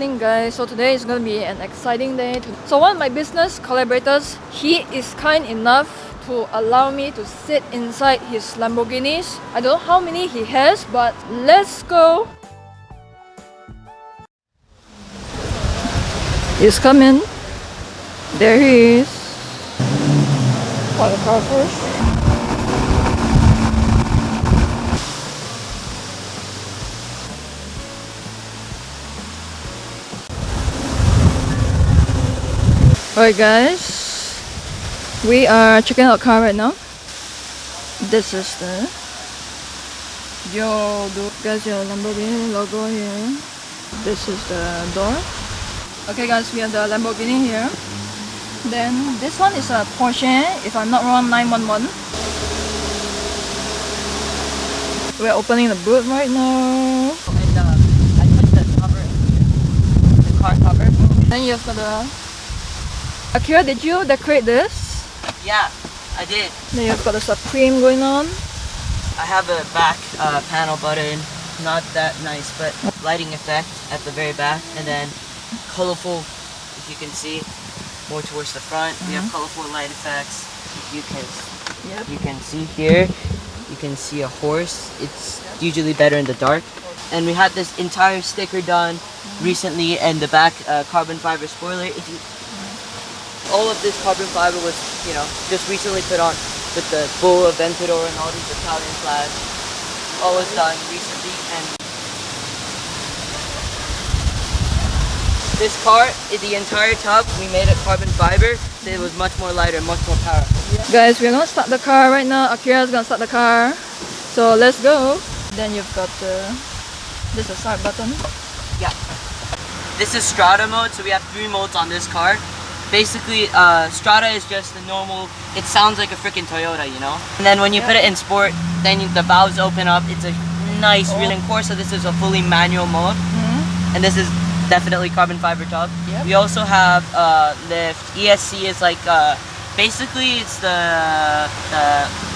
morning, guys. So today is gonna be an exciting day. So one of my business collaborators, he is kind enough to allow me to sit inside his Lamborghinis. I don't know how many he has, but let's go. He's coming. There he is. For the car first. Alright guys, we are checking out the car right now. This is the guys, your Lamborghini logo here. This is the door. Okay guys, we have the Lamborghini here. Then this one is a Porsche, if I'm not wrong, 911. We're opening the boot right now. And I put the cover, the car cover. Then you've got the Akira, did you decorate this? Yeah, I did. Then you've got the Supreme going on. I have a back panel button, not that nice, but lighting effect at the very back, and then colorful, if you can see, more towards the front. We have colorful light effects. You can see here, you can see a horse. It's usually better in the dark. And we had this entire sticker done recently, and the back carbon fiber spoiler. All of this carbon fiber was, just recently put on with the bull Aventador and all these Italian flags. All was done recently, and this car, the entire top, we made it carbon fiber, so it was much more lighter, much more powerful. Guys, we're gonna start the car right now. Akira's gonna start the car. So let's go. Then you've got this is the start button. Yeah. This is Strata mode, so we have 3 modes on this car. Basically, Strata is just the normal, it sounds like a freaking Toyota, And then when you put it in sport, then the valves open up. It's a nice reeling core, so this is a fully manual mode. And this is definitely carbon fiber top. Yep. We also have lift. ESC is like, basically it's the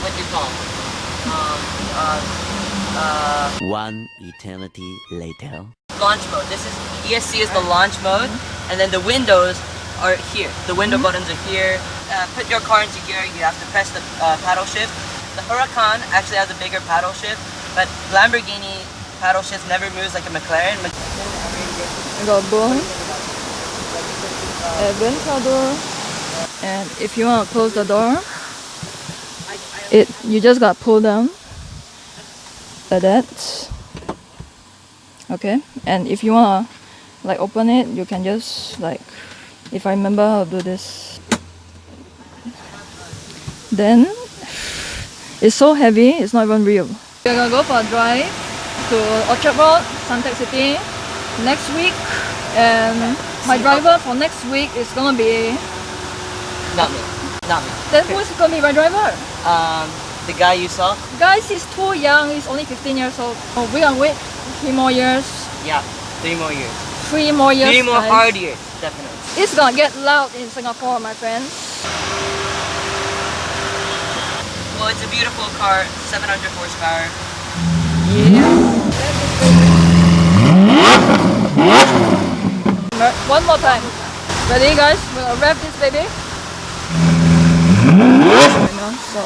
what do you call it? One eternity later. Launch mode. This is ESC is the launch mode, and then the windows are here. The window buttons are here. Put your car into gear, you have to press the paddle shift. The Huracan actually has a bigger paddle shift, but Lamborghini paddle shift never moves like a Mclaren. We got Boom, Aventador, and if you want to close the door, you just got to pull down like that. Okay, and if you want to open it, you can just if I remember how to do this. Then it's so heavy, it's not even real. We're gonna go for a drive to Orchard Road, Suntec City next week, and my driver for next week is gonna be Not me. then who's gonna be my driver? The guy you saw? Guys, he's too young, he's only 15 years old. Oh, we're gonna wait 3 more years. Yeah, 3 more years. 3 more years. 3 more guys. hard years, definitely. It's gonna get loud in Singapore, my friends. Well, it's a beautiful car, 700 horsepower. Yeah. One more time. Ready, guys? We're gonna rev this baby. Right now, so.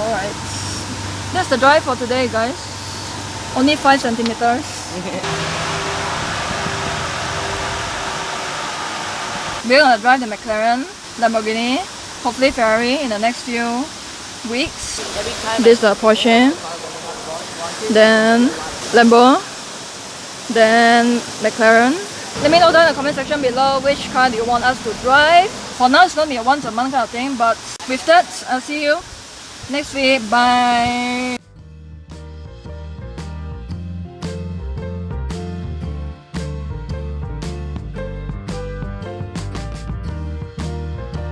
Alright. That's the drive for today, guys. Only 5 centimeters. We're gonna drive the Mclaren, Lamborghini, hopefully Ferrari in the next few weeks. This is the Porsche, then Lambo, then Mclaren. Let me know down in the comment section below which car do you want us to drive. For now it's gonna be a once a month kind of thing, but with that, I'll see you next week. Bye!